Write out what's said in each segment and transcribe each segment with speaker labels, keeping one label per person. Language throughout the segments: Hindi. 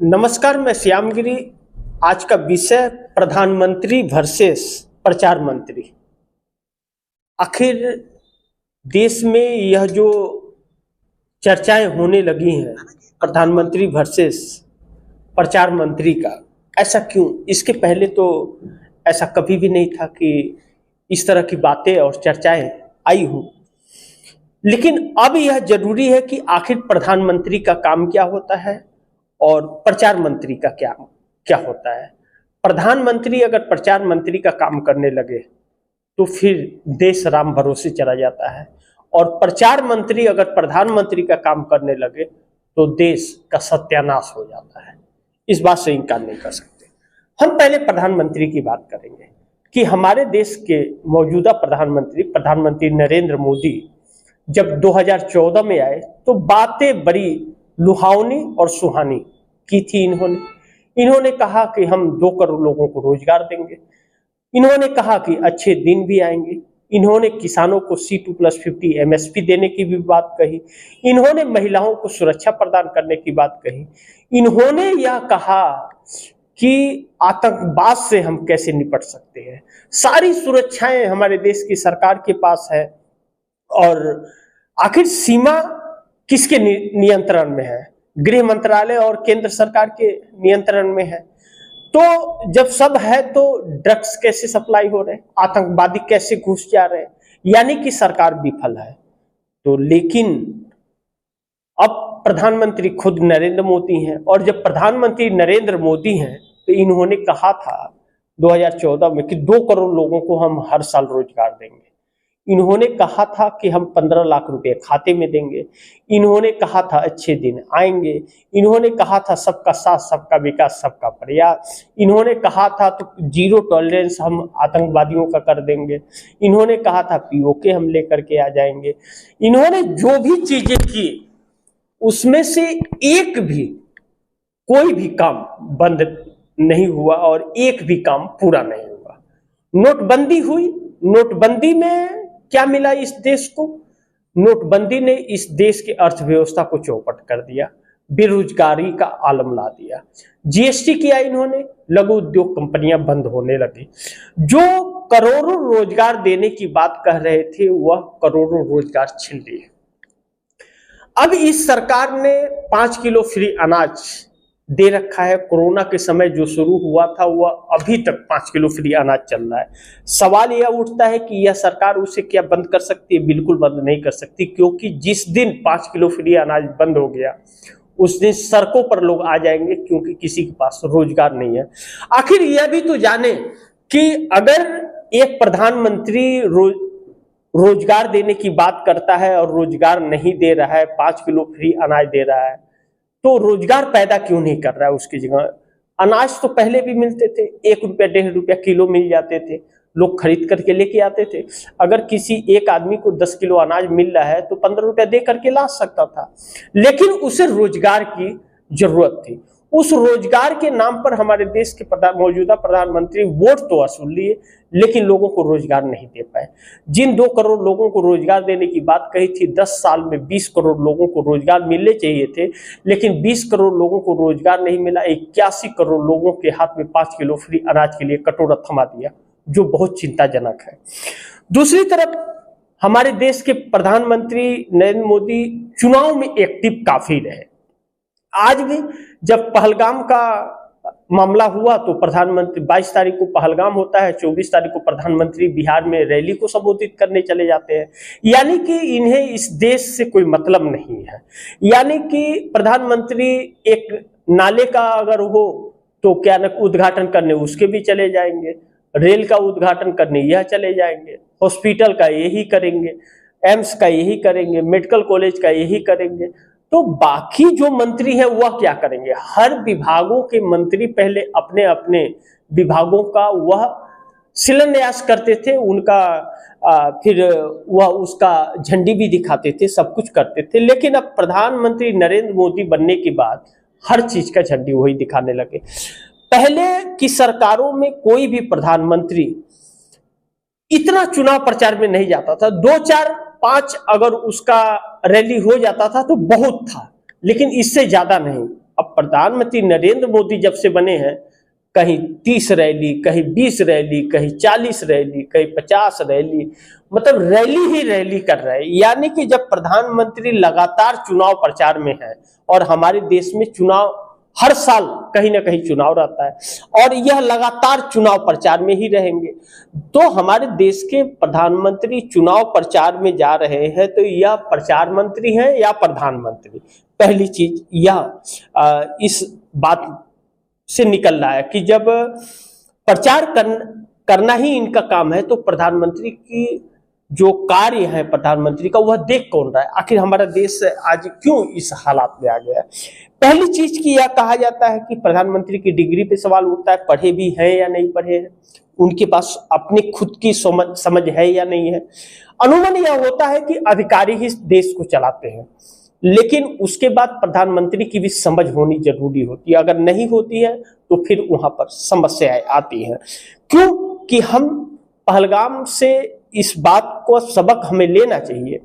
Speaker 1: नमस्कार, मैं श्यामगिरी। आज का विषय प्रधानमंत्री वर्सेस प्रचार मंत्री। आखिर देश में यह जो चर्चाएं होने लगी हैं प्रधानमंत्री वर्सेस प्रचार मंत्री का, ऐसा क्यों? इसके पहले तो ऐसा कभी भी नहीं था कि इस तरह की बातें और चर्चाएं आई हो। लेकिन अब यह जरूरी है कि आखिर प्रधानमंत्री का काम क्या होता है और प्रचार मंत्री का क्या क्या होता है। प्रधानमंत्री अगर प्रचार मंत्री का काम करने लगे तो फिर देश राम भरोसे चला जाता है, और प्रचार मंत्री अगर प्रधानमंत्री का काम करने लगे तो देश का सत्यानाश हो जाता है। इस बात से इनकार नहीं कर सकते। हम पहले प्रधानमंत्री की बात करेंगे कि हमारे देश के मौजूदा प्रधानमंत्री नरेंद्र मोदी जब 2014 में आए तो बातें बड़ी लुभावनी और सुहानी की थी। इन्होंने कहा कि हम 2 करोड़ लोगों को रोजगार देंगे। इन्होंने कहा कि अच्छे दिन भी आएंगे। इन्होंने किसानों को C2+50 MSP देने की भी बात कही। इन्होंने महिलाओं को सुरक्षा प्रदान करने की बात कही। इन्होंने यह कहा कि आतंकवाद से हम कैसे निपट सकते हैं। सारी सुरक्षाएं हमारे देश की सरकार के पास है, और आखिर सीमा किसके नियंत्रण में है? गृह मंत्रालय और केंद्र सरकार के नियंत्रण में है। तो जब सब है तो ड्रग्स कैसे सप्लाई हो रहे हैं, आतंकवादी कैसे घुस जा रहे हैं, यानी कि सरकार विफल है। तो लेकिन अब प्रधानमंत्री खुद नरेंद्र मोदी हैं, और जब प्रधानमंत्री नरेंद्र मोदी हैं तो इन्होंने कहा था 2014 में कि 2 करोड़ लोगों को हम हर साल रोजगार देंगे। इन्होंने कहा था कि हम 15 लाख रुपए खाते में देंगे। इन्होंने कहा था अच्छे दिन आएंगे। इन्होंने कहा था सबका साथ, सबका विकास, सबका प्रयास। इन्होंने कहा था तो 0 टॉलरेंस हम आतंकवादियों का कर देंगे। इन्होंने कहा था POK हम लेकर के आ जाएंगे। इन्होंने जो भी चीजें की उसमें से एक भी, कोई भी काम बंद नहीं हुआ और एक भी काम पूरा नहीं हुआ। नोटबंदी हुई। नोटबंदी में क्या मिला इस देश को? नोटबंदी ने इस देश की अर्थव्यवस्था को चौपट कर दिया, बेरोजगारी का आलम ला दिया। GST किया इन्होंने, लघु उद्योग कंपनियां बंद होने लगी। जो करोड़ों रोजगार देने की बात कह रहे थे वह करोड़ों रोजगार छीन लिए। अब इस सरकार ने 5 किलो फ्री अनाज दे रखा है। कोरोना के समय जो शुरू हुआ था वह अभी तक 5 किलो फ्री अनाज चल रहा है। सवाल यह उठता है कि यह सरकार उसे क्या बंद कर सकती है? बिल्कुल बंद नहीं कर सकती, क्योंकि जिस दिन 5 किलो फ्री अनाज बंद हो गया उस दिन सड़कों पर लोग आ जाएंगे, क्योंकि किसी के पास रोजगार नहीं है। आखिर यह भी तो जाने कि अगर एक प्रधानमंत्री रोजगार देने की बात करता है और रोजगार नहीं दे रहा है, 5 किलो फ्री अनाज दे रहा है, तो रोजगार पैदा क्यों नहीं कर रहा है? उसकी जगह अनाज तो पहले भी मिलते थे, 1 रुपया 1.5 रुपया किलो मिल जाते थे, लोग खरीद करके लेके आते थे। अगर किसी एक आदमी को 10 किलो अनाज मिल रहा है तो 15 रुपया दे करके ला सकता था, लेकिन उसे रोजगार की जरूरत थी। उस रोजगार के नाम पर हमारे देश के मौजूदा प्रधानमंत्री वोट तो वसूल लिए, लेकिन लोगों को रोजगार नहीं दे पाए। जिन 2 करोड़ लोगों को रोजगार देने की बात कही थी, 10 साल में 20 करोड़ लोगों को रोजगार मिलने चाहिए थे, लेकिन 20 करोड़ लोगों को रोजगार नहीं मिला। 81 करोड़ लोगों के हाथ में 5 किलो फ्री अनाज के लिए कटोरा थमा दिया, जो बहुत चिंताजनक है। दूसरी तरफ हमारे देश के प्रधानमंत्री नरेंद्र मोदी चुनाव में एक्टिव काफी रहे। आज भी जब पहलगाम का मामला हुआ तो प्रधानमंत्री 22 तारीख को पहलगाम होता है, 24 तारीख को प्रधानमंत्री बिहार में रैली को संबोधित करने चले जाते हैं। यानी कि इन्हें इस देश से कोई मतलब नहीं है। यानी कि प्रधानमंत्री एक नाले का अगर हो तो क्या न उद्घाटन करने उसके भी चले जाएंगे, रेल का उद्घाटन करने यह चले जाएंगे, हॉस्पिटल का यही करेंगे, एम्स का यही करेंगे, मेडिकल कॉलेज का यही करेंगे। तो बाकी जो मंत्री है वह क्या करेंगे? हर विभागों के मंत्री पहले अपने अपने विभागों का वह शिलान्यास करते थे, उनका फिर वह उसका झंडी भी दिखाते थे, सब कुछ करते थे। लेकिन अब प्रधानमंत्री नरेंद्र मोदी बनने के बाद हर चीज का झंडी वही दिखाने लगे। पहले की सरकारों में कोई भी प्रधानमंत्री इतना चुनाव प्रचार में नहीं जाता था। 2, 4, 5 अगर उसका रैली हो जाता था तो बहुत था, लेकिन इससे ज्यादा नहीं। अब प्रधानमंत्री नरेंद्र मोदी जब से बने हैं, कहीं 30 रैली, कहीं 20 रैली, कहीं 40 रैली, कहीं 50 रैली, मतलब रैली ही रैली कर रहे हैं। यानी कि जब प्रधानमंत्री लगातार चुनाव प्रचार में है, और हमारे देश में चुनाव हर साल कहीं ना कहीं चुनाव रहता है और यह लगातार चुनाव प्रचार में ही रहेंगे, तो हमारे देश के प्रधानमंत्री चुनाव प्रचार में जा रहे हैं, तो यह प्रचार मंत्री हैं या प्रधानमंत्री? पहली चीज यह इस बात से निकल रहा है कि जब प्रचार करना ही इनका काम है, तो प्रधानमंत्री की जो कार्य है प्रधानमंत्री का, वह देख कौन रहा है? आखिर हमारा देश आज क्यों इस हालात में आ गया है? पहली चीज की यह कहा जाता है कि प्रधानमंत्री की डिग्री पे सवाल उठता है, पढ़े भी हैं या नहीं पढ़े हैं, उनके पास अपनी खुद की समझ है या नहीं है। अनुमान यह होता है कि अधिकारी ही देश को चलाते हैं, लेकिन उसके बाद प्रधानमंत्री की भी समझ होनी जरूरी होती है। अगर नहीं होती है तो फिर वहां पर समस्याएं आती हैं। क्यों कि हम पहलगाम से इस बात को सबक हमें लेना चाहिए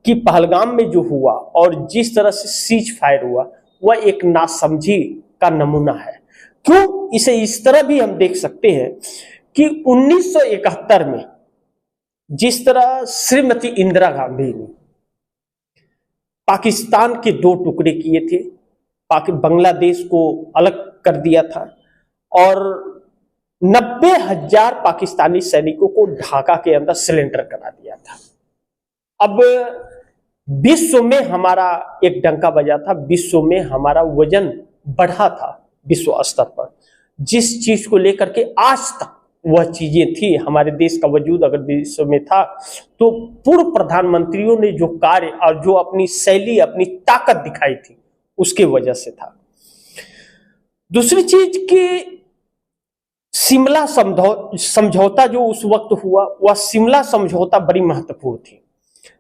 Speaker 1: कि पहलगाम में जो हुआ और जिस तरह से सीज फायर हुआ, वह एक नासमझी का नमूना है। क्यों? इसे इस तरह भी हम देख सकते हैं कि 1971 में जिस तरह श्रीमती इंदिरा गांधी ने पाकिस्तान के 2 टुकड़े किए थे, बांग्लादेश को अलग कर दिया था और 90,000 पाकिस्तानी सैनिकों को ढाका के अंदर सिलेंडर करा दिया था। अब विश्व में हमारा एक डंका बजा था, विश्व में हमारा वजन बढ़ा था विश्व स्तर पर, जिस चीज को लेकर के आज तक वह चीजें थी, हमारे देश का वजूद अगर विश्व में था, तो पूर्व प्रधानमंत्रियों ने जो कार्य और जो अपनी शैली, अपनी ताकत दिखाई थी, उसके वजह से था। दूसरी चीज कि शिमला समझौता जो उस वक्त हुआ, वह शिमला समझौता बड़ी महत्वपूर्ण थी।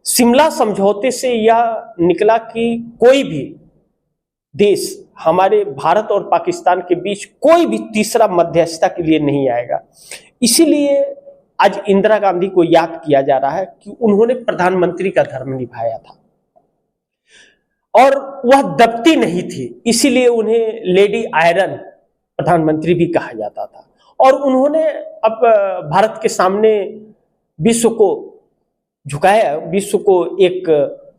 Speaker 1: शिमला समझौते से यह निकला कि कोई भी देश हमारे भारत और पाकिस्तान के बीच कोई भी तीसरा मध्यस्थता के लिए नहीं आएगा। इसीलिए आज इंदिरा गांधी को याद किया जा रहा है कि उन्होंने प्रधानमंत्री का धर्म निभाया था और वह दबती नहीं थी, इसीलिए उन्हें लेडी आयरन प्रधानमंत्री भी कहा जाता था। और उन्होंने अब भारत के सामने विश्व को झुकाया, विश्व को एक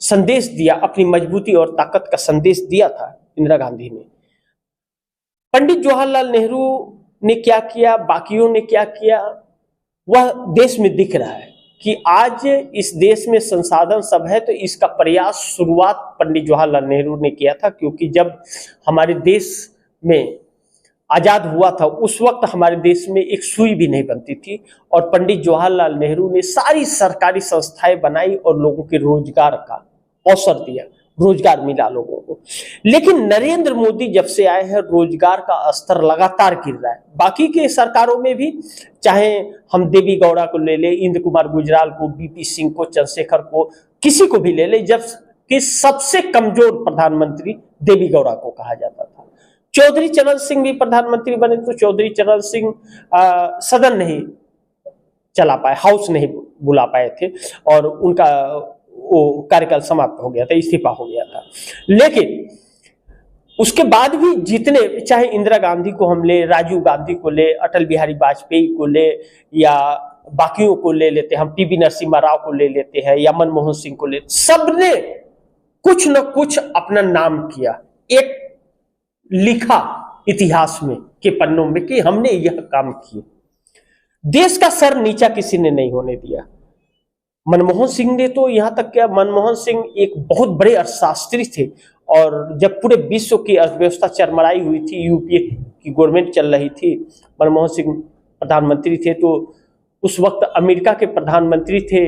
Speaker 1: संदेश दिया, अपनी मजबूती और ताकत का संदेश दिया था इंदिरा गांधी ने। पंडित जवाहरलाल नेहरू ने क्या किया, बाकियों ने क्या किया, वह देश में दिख रहा है कि आज इस देश में संसाधन सब है, तो इसका प्रयास शुरुआत पंडित जवाहरलाल नेहरू ने किया था। क्योंकि जब हमारे देश में आजाद हुआ था, उस वक्त हमारे देश में एक सुई भी नहीं बनती थी और पंडित जवाहरलाल नेहरू ने सारी सरकारी संस्थाएं बनाई और लोगों के रोजगार का अवसर दिया, रोजगार मिला लोगों को। लेकिन नरेंद्र मोदी जब से आए हैं, रोजगार का स्तर लगातार गिर रहा है। बाकी के सरकारों में भी, चाहे हम देवी गौड़ा को ले ले, इंद्र कुमार गुजराल को, बीपी सिंह को, चंद्रशेखर को, किसी को भी ले ले, जब कि सबसे कमजोर प्रधानमंत्री देवी गौड़ा को कहा जाता था। चौधरी चरण सिंह भी प्रधानमंत्री बने तो चौधरी चरण सिंह सदन नहीं चला पाए, हाउस नहीं बुला पाए थे और उनका वो कार्यकाल समाप्त हो गया था, इस्तीफा हो गया था। लेकिन उसके बाद भी जितने, चाहे इंदिरा गांधी को हम ले, राजीव गांधी को ले, अटल बिहारी वाजपेयी को ले, या बाकियों को ले लेते हैं, हम पीवी नरसिम्हा राव को ले लेते हैं, या मनमोहन सिंह को ले, सबने कुछ न कुछ अपना नाम किया, एक लिखा इतिहास में के पन्नों में कि हमने यह काम किए। देश का सर नीचा किसी ने नहीं होने दिया। मनमोहन सिंह ने तो यहां तक क्या, मनमोहन सिंह एक बहुत बड़े अर्थशास्त्री थे और जब पूरे विश्व की अर्थव्यवस्था चरमराई हुई थी, यूपीए की गवर्नमेंट चल रही थी, मनमोहन सिंह प्रधानमंत्री थे, तो उस वक्त अमेरिका के प्रधानमंत्री थे,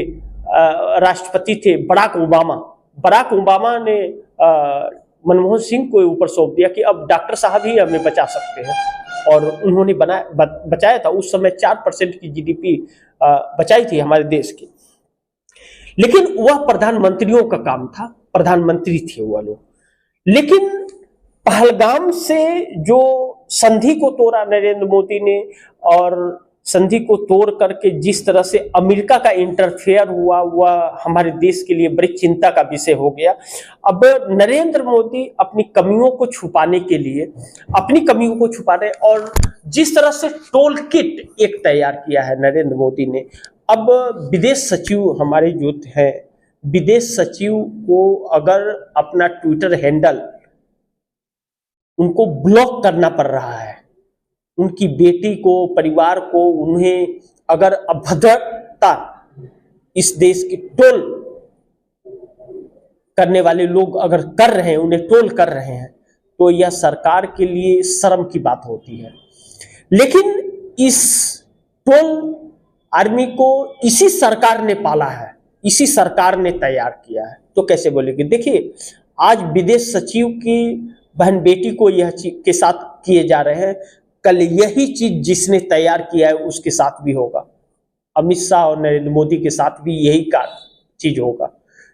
Speaker 1: राष्ट्रपति थे बराक ओबामा। बराक ओबामा ने मनमोहन सिंह को ऊपर सौंप दिया कि अब डॉक्टर साहब ही हमें बचा सकते हैं, और उन्होंने बचाया था। उस समय 4% की जीडीपी बचाई थी हमारे देश की। लेकिन वह प्रधानमंत्रियों का काम था, प्रधानमंत्री थे वह लोग। लेकिन पहलगाम से जो संधि को तोड़ा नरेंद्र मोदी ने, और संधि को तोड़ करके जिस तरह से अमेरिका का इंटरफेयर हुआ वह हमारे देश के लिए बड़ी चिंता का विषय हो गया। अब नरेंद्र मोदी अपनी कमियों को छुपाने के लिए अपनी कमियों को छुपाने और जिस तरह से टोल किट एक तैयार किया है नरेंद्र मोदी ने। अब विदेश सचिव हमारे जो हैं, विदेश सचिव को अगर अपना ट्विटर हैंडल उनको ब्लॉक करना पड़ रहा है, उनकी बेटी को, परिवार को, उन्हें अगर अभद्रता इस देश की टोल करने वाले लोग अगर कर रहे हैं, उन्हें टोल कर रहे हैं, तो यह सरकार के लिए शर्म की बात होती है। लेकिन इस टोल आर्मी को इसी सरकार ने पाला है, इसी सरकार ने तैयार किया है, तो कैसे बोलेंगे। देखिए, आज विदेश सचिव की बहन बेटी को यह चीज के साथ किए जा रहे हैं, कल यही चीज जिसने तैयार किया है उसके साथ भी होगा। अमित शाह और नरेंद्र मोदी के साथ भी यही का चीज होगा,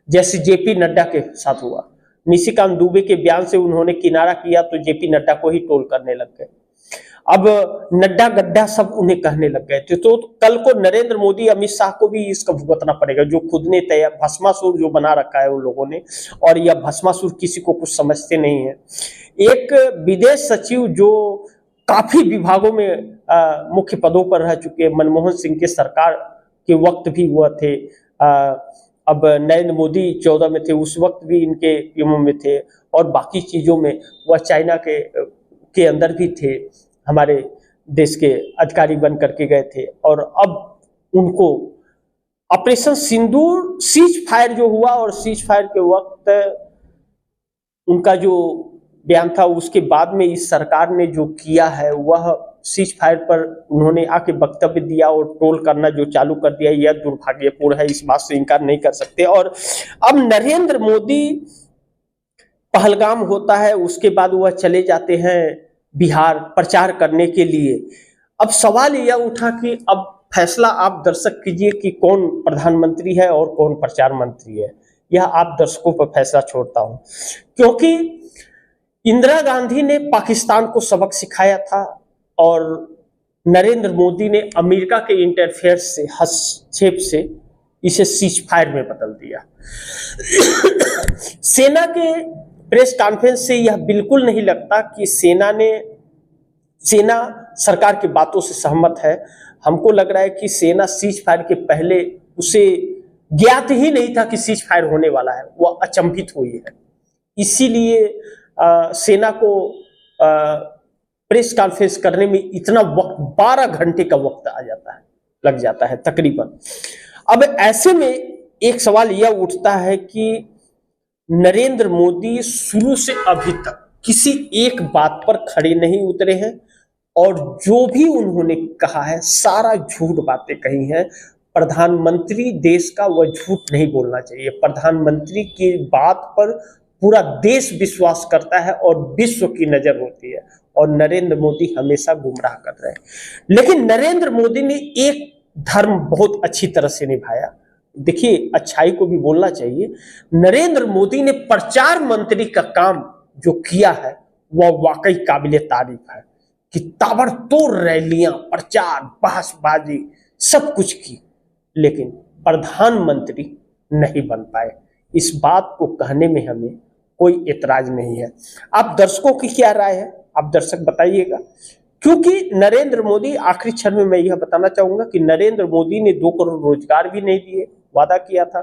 Speaker 1: जैसे जेपी नड्डा के साथ हुआ। निशिकांत दुबे के बयान से उन्होंने किनारा किया तो जेपी नड्डा को ही टोल करने लग गए। अब नड्डा गड्ढा सब उन्हें कहने लग गए थे। तो कल को नरेंद्र मोदी, अमित शाह को भी इसका भुगतना पड़ेगा, जो खुद ने तैयार भस्मासुर जो बना रखा है उन लोगों ने। और यह भस्मासुर किसी को कुछ समझते नहीं है। एक विदेश सचिव जो काफी विभागों में मुख्य पदों पर रह चुके, मनमोहन सिंह के सरकार के वक्त भी वह थे, अब नरेंद्र मोदी 14 में थे, उस वक्त भी इनके पीएम में थे, और बाकी चीजों में वह चाइना के अंदर भी थे, हमारे देश के अधिकारी बन करके गए थे। और अब उनको ऑपरेशन सिंदूर सीज फायर जो हुआ, और सीज फायर के वक्त उनका जो बयान था, उसके बाद में इस सरकार ने जो किया है वह सीज फायर पर उन्होंने आके वक्तव्य दिया और ट्रोल करना जो चालू कर दिया, यह दुर्भाग्यपूर्ण है, इस बात से इनकार नहीं कर सकते। और अब नरेंद्र मोदी पहलगाम होता है, उसके बाद वह चले जाते हैं बिहार प्रचार करने के लिए। अब सवाल यह उठा कि अब फैसला आप दर्शक कीजिए कि कौन प्रधानमंत्री है और कौन प्रचार मंत्री है। यह आप दर्शकों पर फैसला छोड़ता हूं, क्योंकि इंदिरा गांधी ने पाकिस्तान को सबक सिखाया था और नरेंद्र मोदी ने अमेरिका के इंटरफेयर से, हस्तक्षेप से इसे सीज फायर में बदल दिया। सेना के प्रेस कॉन्फ्रेंस से यह बिल्कुल नहीं लगता कि सेना सरकार की बातों से सहमत है। हमको लग रहा है कि सेना सीज फायर के पहले उसे ज्ञात ही नहीं था कि सीज फायर होने वाला है, वह अचंभित हुई है। इसीलिए सेना को प्रेस कॉन्फ्रेंस करने में इतना वक्त, 12 घंटे का वक्त लग जाता है तकरीबन। अब ऐसे में एक सवाल यह उठता है कि नरेंद्र मोदी शुरू से अभी तक किसी एक बात पर खड़े नहीं उतरे हैं, और जो भी उन्होंने कहा है सारा झूठ बातें कही हैं। प्रधानमंत्री देश का, वह झूठ नहीं बोलना चाहिए। प्रधानमंत्री की बात पर पूरा देश विश्वास करता है और विश्व की नजर होती है, और नरेंद्र मोदी हमेशा गुमराह कर रहे हैं। लेकिन नरेंद्र मोदी ने एक धर्म बहुत अच्छी तरह से निभाया। देखिए, अच्छाई को भी बोलना चाहिए। नरेंद्र मोदी ने प्रचार मंत्री का काम जो किया है वह वाकई काबिले तारीफ है, कि ताबड़तोड़ रैलियां, प्रचार, बहसबाजी सब कुछ की, लेकिन प्रधानमंत्री नहीं बन पाए। इस बात को कहने में हमें कोई एतराज नहीं है। आप दर्शकों की क्या राय है, आप दर्शक बताइएगा। क्योंकि नरेंद्र मोदी, आखिरी क्षण में मैं यह बताना चाहूंगा कि नरेंद्र मोदी ने 2 करोड़ रोजगार भी नहीं दिए, वादा किया था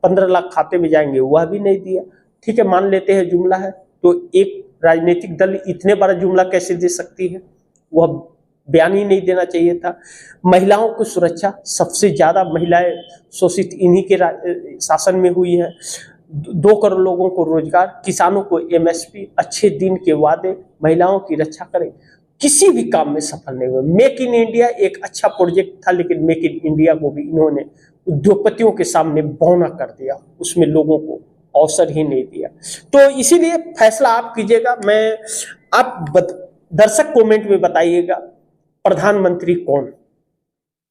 Speaker 1: 15 लाख खाते में जाएंगे, वह भी नहीं दिया। ठीक है, मान लेते हैं जुमला है, तो एक राजनीतिक दल इतने बड़ा जुमला कैसे दे सकती है, वह बयान ही नहीं देना चाहिए था। महिलाओं की सुरक्षा, सबसे ज्यादा महिलाएं शोषित इन्हीं के शासन में हुई है। 2 करोड़ लोगों को रोजगार, किसानों को एमएसपी, अच्छे दिन के वादे, महिलाओं की रक्षा करें, किसी भी काम में सफल नहीं हुए। मेक इन इंडिया एक अच्छा प्रोजेक्ट था, लेकिन मेक इन इंडिया को भी इन्होंने उद्योगपतियों के सामने बौना कर दिया, उसमें लोगों को अवसर ही नहीं दिया। तो इसीलिए फैसला आप कीजिएगा। आप दर्शक कमेंट में बताइएगा प्रधानमंत्री कौन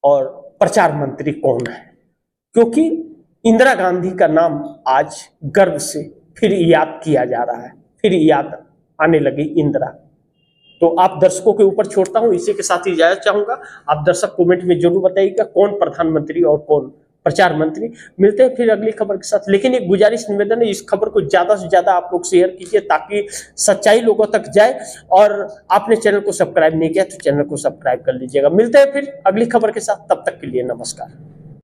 Speaker 1: और प्रचार मंत्री कौन है, क्योंकि इंदिरा गांधी का नाम आज गर्व से फिर याद किया जा रहा है, फिर याद आने लगी इंदिरा। तो आप दर्शकों के ऊपर छोड़ता हूं, इसी के साथ ही इजाजत चाहूंगा। आप दर्शक कमेंट में जरूर बताइएगा कौन प्रधानमंत्री और कौन प्रचार मंत्री। मिलते हैं फिर अगली खबर के साथ, लेकिन एक गुजारिश निवेदन है, इस खबर को ज्यादा से ज्यादा आप लोग शेयर कीजिए ताकि सच्चाई लोगों तक जाए। और आपने चैनल को सब्सक्राइब नहीं किया तो चैनल को सब्सक्राइब कर लीजिएगा। मिलते हैं फिर अगली खबर के साथ, तब तक के लिए नमस्कार।